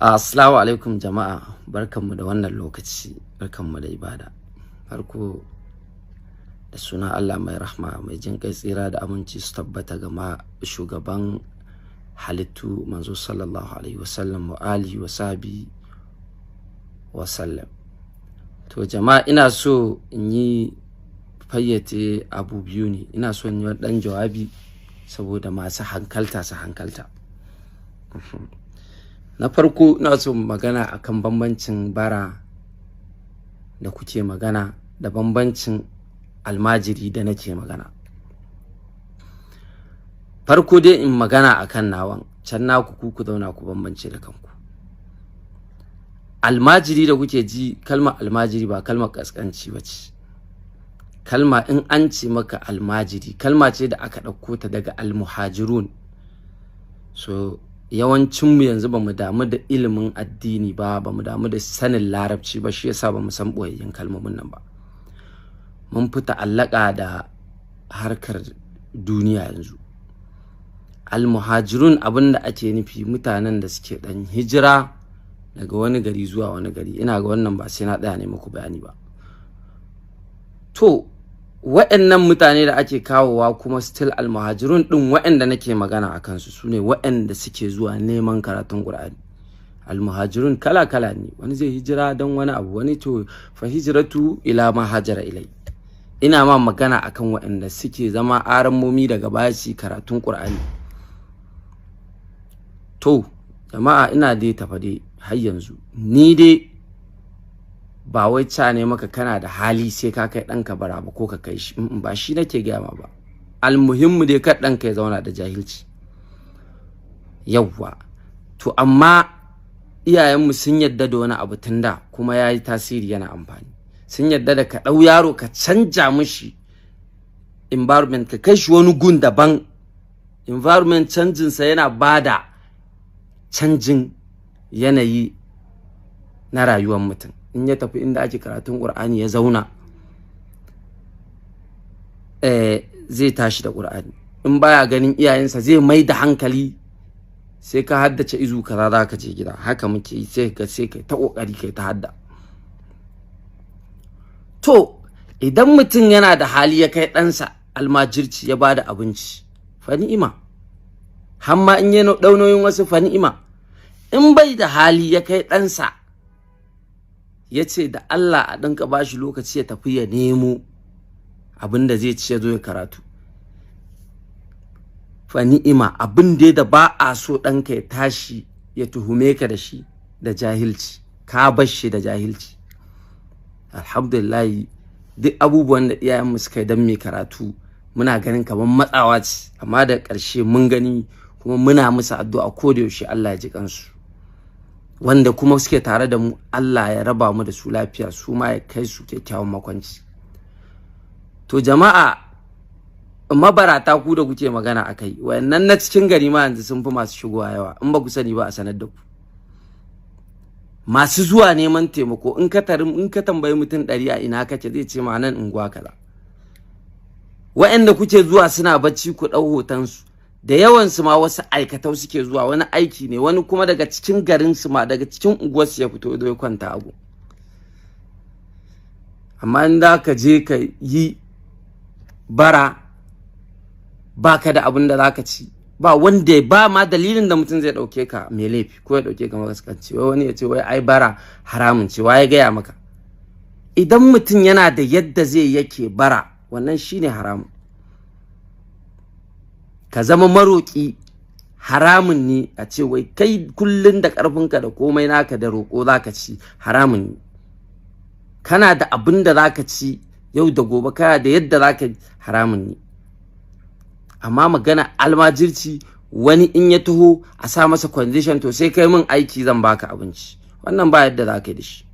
Assalamu alaikum jama'a, barkanmu da wannan lokaci, barkanmu da ibada. Farko da suna Allah mai rahma mai jin kai tsira da aminci su tabbata ga shugaban halittu manzo sallallahu alaihi wasallam wa alihi wa sahbihi wa sallam. To jama'a, ina so in yi fayyace abu biyu ne. Ina so in yi dan jawabi saboda masu hankalta su hankalta. Na farko ina so magana akan bambancin bara da kuke magana da bambancin almajiri da nake magana. Farko dai in magana akan nawan, can naku ku zauna ku bambance da kanku. Almajiri da kuke ji, kalmar almajiri ba kalmar kaskanci bace. Kalma in an ce maka almajiri, kalma ce da aka ɗauko ta daga almuhajirun. So yawancinmu yanzu ba mu damu da ilimin addini ba mu damu da sanin larabci ba, shi yasa ba mu san ɓoyayyen kalmomin nan ba. Mun fi ta'allaka da harkar duniya yanzu. Almuhajirun abin da ake nufi mutanen da suke ɗan hijira daga wani gari zuwa wani gari. Ina ga wannan ba sai na tsaya ne muku bayani ba. To waɗannan mutane da ake kawowa kuma still almuhajirun ɗin waɗanda nake magana a kansu su ne waɗanda suke zuwa neman karatun Qur'ani. Almuhajirun kala-kala ne, wani zai hijira don wani abu, wani to fa hijratu ila ma hajara ilai. Ina ma magana akan waɗanda suke zama aramomi daga baya su karatun Qur'ani. To jama'a, ina dai tafa dai har yanzu ni dai ba wai ca ne maka kana da hali sai ka kai ɗanka bara ba ko ka kai shi, ba shi nake gaya ma ba. Almuhimmu dai kar ɗanka ya zauna da jahilci. Yawwa, to amma iyayenmu sun yadda da wani abu tun da kuma ya yi tasiri, yana amfani. Sun yadda da ka ɗau yaro ka canja mishi environment, ka kai shi wani gun daban. Environment canjinsa yana bada canjin yanayi na rayuwar mutum. In ya tafi inda ake karatun Qur'ani ya zauna, zai tashi da Qur'ani. In baya ganin iyayensa zai mai da hankali, sai ka haddace izu kaza za ka je gida. Haka muke yi, sai kai ta kokari kai ta hadda. To idan mutum yana da hali ya kai ɗansa almajirci ya bada abinci, fa ni'ima. Hamma in ya ɗau nauyin wasu, fa ni'ima. In bai da hali ya kai ɗansa ya ce da Allah a ɗanka ba shi lokaci ya tafi ya nemo abin da zai ci ya zo ya karatu, fa ni'ima. Abin da ba a so ɗanka ya tashi ya tuhume ka da shi da jahilci, ka bar shi da jahilci. Alhamdulillah, duk abubuwan da iyayenmu suka yi don mai karatu muna ganin kamar matsawa ce, amma da ƙarshe mun gani kuma muna musu addu'a ko da yaushe Allah ya ji kansu. Wanda kuma suke tare da mu, Allah ya raba mu da su lafiya, su ma ya kai su kyakkyawan makwanci. To jama'a, mabarata ku da kuke magana akai, wayannan na cikin gari ma yanzu sun fi masu shigowa yawa. In ba ku sani ba a sanar da ku. Masu zuwa neman taimako, in ka tambayi mutum 100 a ina kake, zai ce ma nan unguwa kaza. Wayanda kuke zuwa suna bacci ku ɗau hotonsu, da yawansu ma wasu aikatau suke zuwa, wani aiki ne, wani kuma daga cikin garinsu ma, daga cikin unguwarsu ya fito ya kwanta abu. Amma in da ka je ka yi bara baka da abin da zaka ci, ba wanda ba ma dalilin da mutum zai dauke ka mai laifi ko ya dauke ka makaskanci. Wai wani ya ce wai ai bara haramun ce, waye gaya maka? Idan mutum yana da yadda zai yake bara, wannan shine haramun. Ka zama maroƙi haramun ne. A ce wai kai kullun da ƙarfinka da komai naka da roƙo zaka ci, haramun ne. Kana da abin da zaka ci yau da gobe, kana da yadda zaka, haramun ne. Amma magana almajirci, wani in ya taho a sa masa condition, to sai kai min aiki zan baka abinci, wannan ba yadda zaka yi da shi.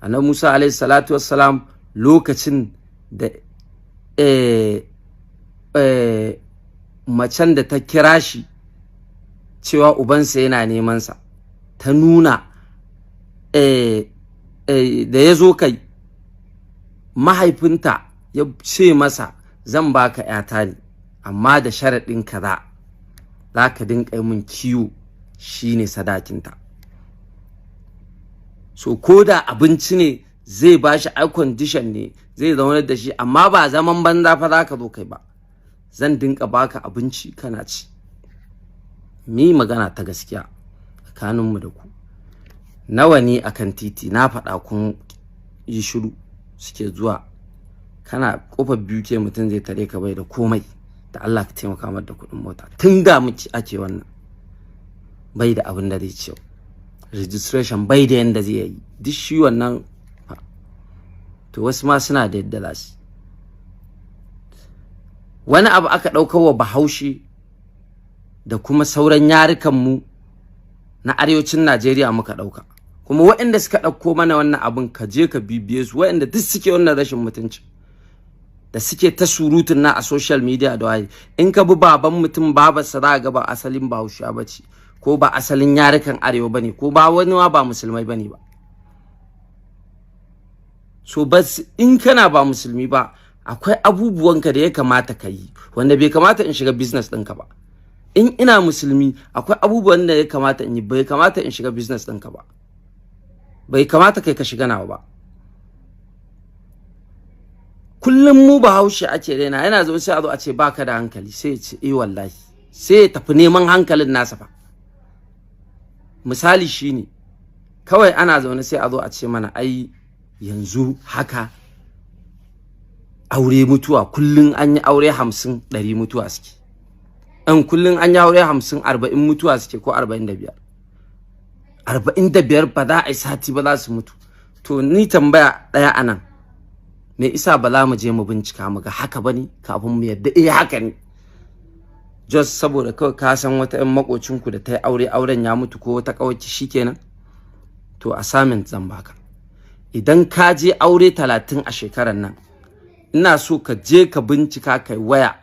Annabi Musa alaihi salatu wassalam, lokacin da macen da ta kira shi cewa ubansa yana neman sa, ta nuna da ya zo kai, mahaifinta ya ce masa zan baka 'yata ne, amma da sharaɗin kaza, za ka dinga min kiwo shine sadakinta. So ko da abinci ne zai bashi air condition ne zai zaunar da shi, amma ba zaman banza fa za ka zo kai ba. Zan dinka baka abinci kana ci. Mi magana ta gaskiya tsakaninmu da ku. Nawa ne akan titi na faɗa kun yi shiru suke zuwa, kana kofar biyu ke mutum zai tare ka bai da komai, da Allah ka taimaka mar da kuɗin mota. Tun da muke ake wannan, bai da abin da zai ce, registration bai da yanda zai yi, duk shi wannan. To wasu ma suna da yadda za su. Wani abu aka ɗaukar wa Bahaushe da kuma sauran yarukanmu na arewacin Najeriya muka ɗauka. Kuma waɗanda suka ɗauko mana wannan abin ka je ka bibiye su, waɗanda duk suke wannan rashin mutunci da suke ta surutun na a social media da waye, in ka bi baban mutum babarsa za ga ba asalin Bahaushe ba ce, ko ba asalin yarukan arewa bane, ko ba wani ma ba musulmai bane ba. So bas in kana ba musulmi ba, akwai abubuwanka da ya kamata ka yi wanda bai kamata in shiga business ɗinka ba. In ina musulmi akwai abubuwan da ya kamata in yi, bai kamata in shiga business ɗinka ba. Bai kamata kai ka shiga nawa ba. Kullum mu Bahaushe ake raina, yana zo sai a zo a ce baka da hankali, sai ya ce wallahi, sai ya tafi neman hankalin nasa fa. Misali shine kawai ana zaune sai a zo a ce mana ai yanzu haka aure mutuwa, kullun an yi aure 50 100 mutuwa suke. Kullun an yi aure 50 40 mutuwa suke, ko 45. 45 ba za a yi sati ba za su mutu. To ni tambaya daya anan, me isa ba za mu je mu bincika mu ga haka bane kafin mu yadda haka ne? Just saboda kawai ka san wata ƴan makocinku da ta yi aure, auren ya mutu, ko wata kawace shikenan? To assignment zan baka. Idan ka je aure 30 a shekarar nan, ina so ka je ka bincika kai waya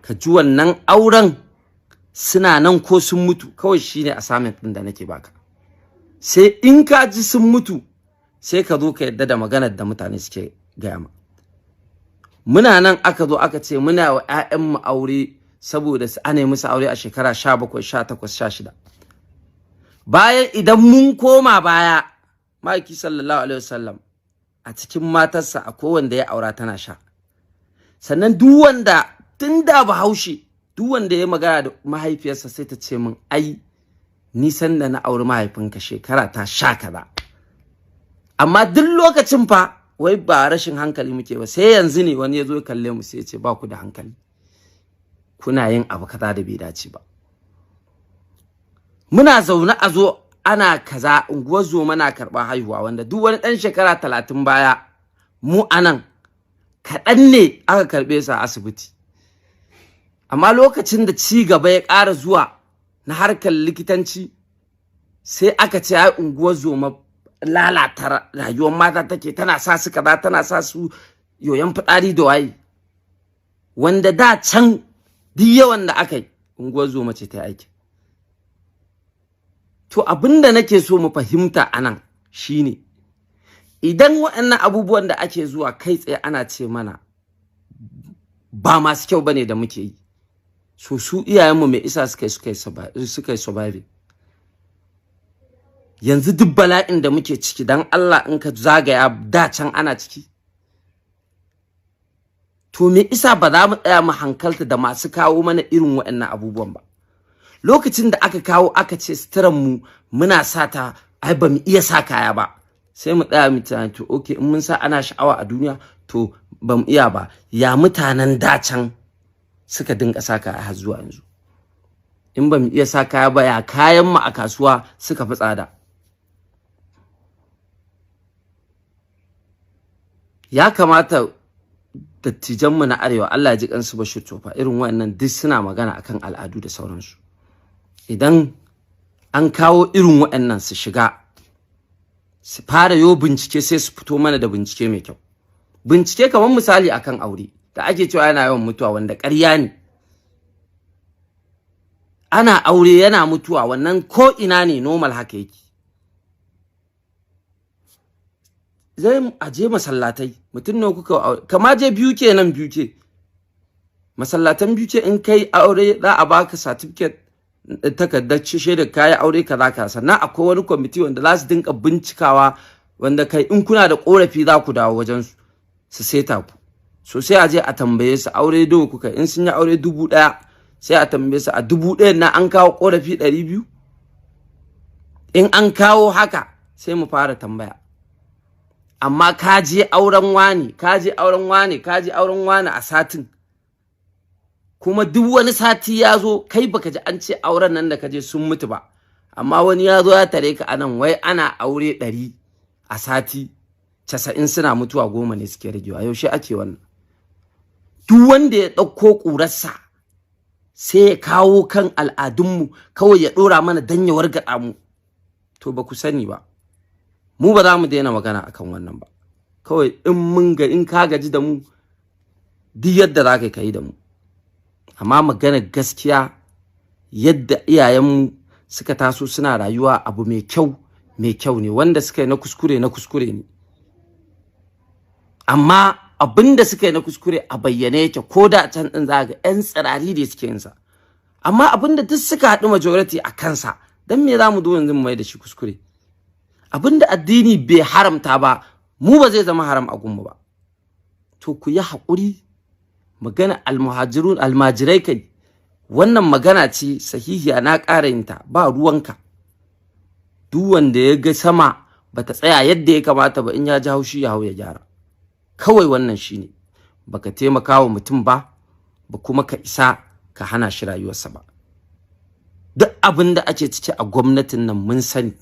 ka ji wannan auren suna nan ko sun mutu. Kawai shine assignment din da nake baka. Sai in ka ji sun mutu, sai ka zo ka yadda da maganar da mutane suke gaya ma. Muna nan aka zo aka ce muna wa ƴaƴanmu aure saboda su ane musu aure a shekara 17 18 16. Bayan idan mun koma baya, Maki sallallahu alaihi wasallam a cikin matarsa akwai wanda ya aura tana sha. Sannan duk wanda tunda Bahaushe, duk wanda ya magana da mahaifiyarsa sai ta ce min ai ni san da na auri mahaifinka shekara ta sha kaza. Amma duk lokacin fa wai ba rashin hankali muke ba, sai yanzu ne wani ya zo ya kalle mu sai ya ce ba ku da hankali, kuna yin abu kaza da bai dace ba. Muna zaune a zo ana kaza, unguwar zoma na karɓa haihuwa, wanda duk wani ɗan shekara 30 baya mu anan kaɗan ne aka karɓe sa a asibiti. Amma lokacin da ci gaba ya ƙara zuwa na harkar likitanci, sai aka ce ai unguwar zoma lalata rayuwar mata take, tana sa su kaza, tana sa su yoyon fitsari da waye, wanda da can duk yawan da aka yi unguwar zoma ce ta aiki. To abinda nake so mu fahimta anan shine, idan waɗannan abubuwan da ake zuwa kai tsaye ana ce mana ba masu kyau bane da muke yi, so su iyayenmu mai isa suka yi survive. Yanzu duk bala'in da muke ciki, dan Allah in ka zagaya da can ana ciki. To me isa ba za mu tsaya mu hankalta da masu kawo mana irin waɗannan abubuwan ba? Lokacin da aka kawo aka ce suturan mu muna sata, ai ba mu iya sa kaya ba, sai mu tsaya mu tunani, to okay, in mun sa ana sha'awa a duniya to ba mu iya ba, ya mutanen da can suka dinga sa kaya har zuwa yanzu? In ba mu iya sa kaya ba, ya kayan mu a kasuwa suka fi tsada? Ya kamata dattijanmu na arewa, Allah ya ji kansu Bashir Tofa, irin waɗannan duk suna magana akan al'adu da sauransu. Idan an kawo irin waɗannan su shiga, su fara yo bincike, sai su fito mana da bincike mai kyau. Bincike kamar misali akan aure da ake cewa yana yawan mutuwa, wanda ƙarya ne. Ana aure yana mutuwa, wannan ko ina ne normal haka yake. Zai aje masallatai, mutum ne kuka kama je biyu ke nan, biyu ke masallatan biyu ke, in kai aure za a baka certificate takardar shaidar kayi aure kaza ka, sannan akwai wani kwamiti wanda za su dinka bincikawa, wanda kai in kuna da korafi za ku dawo wajen su seta ku. So sai a je a tambaye su aure nawa kuka, in sun yi aure 1000 sai a tambaye su a 1000 na an kawo korafi 200. In an kawo haka sai mu fara tambaya. Amma ka je auren wani, ka je auren wani, ka je auren wani a satin, kuma duk wani sati ya zo kai baka ji an ce auren nan da kaje sun mutu ba, amma wani ya zo ya tare ka anan wai ana aure 100 a sati, 90 suna mutuwa, 10 ne suke ragewa. Yaushe ake wannan? Duk wanda ya ɗauko ƙurarsa sai ya kawo kan al'adunmu kawai ya ɗora mana dan ya wargaɗa mu, to ba ku sani ba, mu ba za mu daina magana akan wannan ba. Kawai in ka gaji da mu, duk yadda za ka yi da mu. Amma magana gaskiya, yadda iyayenmu suka taso suna rayuwa abu mai kyau ne, wanda suka yi na kuskure ne. Amma abinda suka yi na kuskure a bayyane yake, ko da can din za ga yan tsirari da suke yin sa. Amma abinda duk suka haɗu majority a kansa, dan me za mu zo yanzu mu mai da shi kuskure? Abinda addini bai haramta ba, mu ba zai zama haram a gunmu ba. To ku yi haƙuri. Magana almajirai kai, wannan magana ce sahihiya, na ƙara yin ta, ba ruwanka. Duk wanda ya ga sama bata tsaya yadda ya kamata ba, in ya ji haushi ya hau ya gyara. Kawai wannan shine, baka taimaka wa mutum ba kuma ka isa ka hana shi rayuwarsa ba. Duk abin da ake ciki a gwamnatin nan mun sani,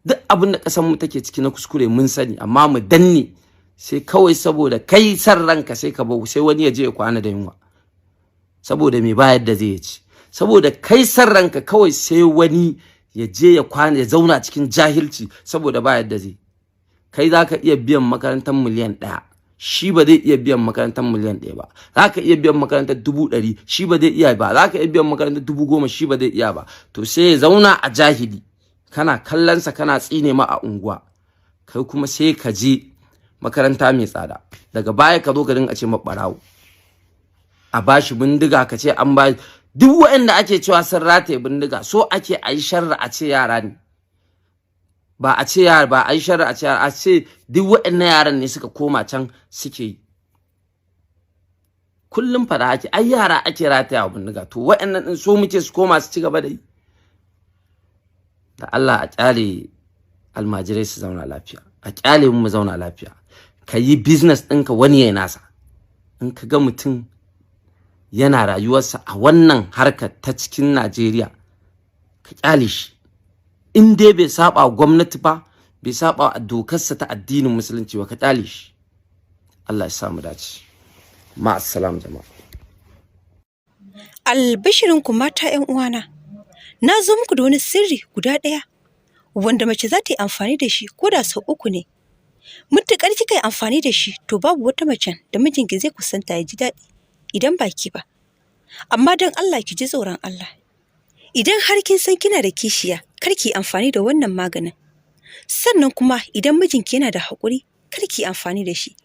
duk abin da ƙasar mu take ciki na kuskure mun sani, amma mu danne, sai kawai saboda kai san ranka sai ka bau, sai wani ya je ya kwana da yunwa saboda me bayar da zai ci. Saboda kai san ranka kawai sai wani ya je ya kwana ya zauna cikin jahilci saboda bayar da zai. Kai zaka iya biyan makarantar miliyan 1, shi ba zai iya biyan makarantar miliyan 1 ba. Zaka iya biyan makarantar 100,000, shi ba zai iya ba. Zaka iya biyan makarantar 10,000, shi ba zai iya ba. To sai ya zauna a jahili, kana kallon sa, kana tsine ma a unguwa, kai kuma sai ka je makaranta mai tsada, daga baya ka zo ka dinga ce mabarawo, a bashi bindiga ka ce an ba. Duk waɗanda ake cewa sun rataye bindiga, so ake a yi sharri a ce yara ne, ba a ce yara ba, a yi sharri a ce yara, a ce duk waɗannan yaran ne suka koma can suke yi. Kullum fada ake ai yara ake rataya wa bindiga, to waɗannan din so muke su koma su ci gaba da yi. Da Allah a kyale almajirai su zauna lafiya, a kyale mu zauna lafiya. Ka yi business ɗinka, wani ya nasa. In ka ga mutum yana rayuwarsa a wannan harkar ta cikin Najeriya, ka kyale shi. In dai bai saba gwamnati ba, bai saba dokarsa ta addinin musulunci ba, ka kyale shi. Allah ya sa mu dace. Ma'assalam jama'a. Albishirinku mata 'yan uwana, na zo muku da wani sirri guda ɗaya wanda mace za ta yi amfani da shi ko da sau 3 ne. Mutuƙar kika yi amfani da shi, to babu wata macen da mijinki zai kusanta ya ji daɗi idan ba ki ba. Amma don Allah ki ji tsoron Allah. Idan har kin san kina da kishiya, kar ki amfani da wannan maganin. Sannan kuma idan mijinki yana da haƙuri, kar ki amfani da shi.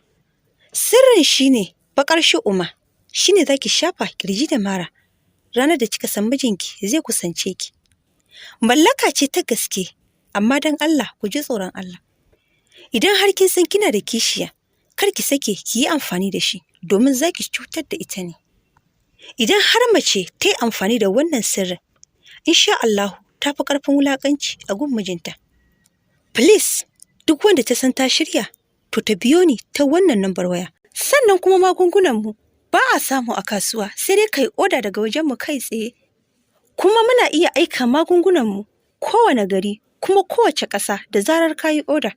Sirrin shine baƙar shu'uma, shine zaki shafa kirji da mara ranar da kika san mijinki zai kusance ki. Mallaka ce ta gaske, amma don Allah ku ji tsoron Allah. Idan har kin san kina da kishiya, kar ki sake ki yi amfani da shi, domin za ki cutar da ita ne. Idan har mace ta yi amfani da wannan sirrin, insha Allah ta fi ƙarfin wulaƙanci a gun mijinta. Please, duk wanda ta san ta shirya, to ta biyo ni ta wannan lambar waya. Sannan kuma magungunanmu ba a samu a kasuwa, sai dai kai oda daga wajenmu kai tsaye. Kuma muna iya aika magungunanmu kowane gari, kuma kowace ƙasa da zarar kayi oda.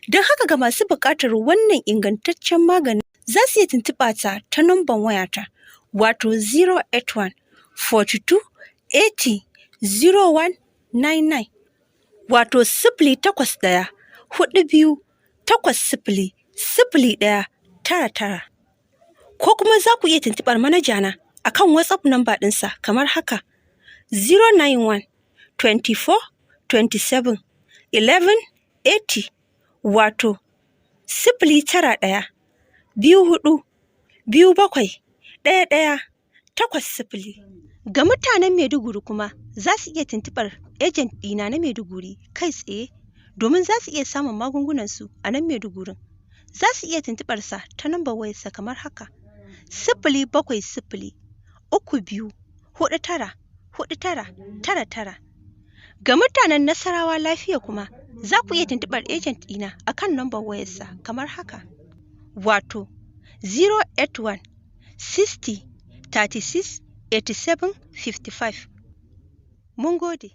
Don haka ga masu buƙatar wannan ingantaccen magani, za su iya tuntuɓa ta namban wayata, wato 081 42 80 0199, wato 081 42 80 0199. Ko kuma za ku iya tuntuɓar manajana a kan WhatsApp namba ɗinsa kamar haka: 091 24 27 11 80, wato 091 24 27 11 80. Ga mutanen Maiduguri kuma za su iya tuntuɓar ejent ɗina na Maiduguri kai tsaye domin za su iya samun magungunansu a nan Maidugurin. Za su iya tuntuɓarsa ta nambar wayarsa kamar haka: 07032494999. Ga mutanen Nasarawa Lafiya kuma za ku iya tuntuɓar ejent ɗina a kan nambar wayarsa kamar haka, wato 081 60 36 87 55. Mun gode.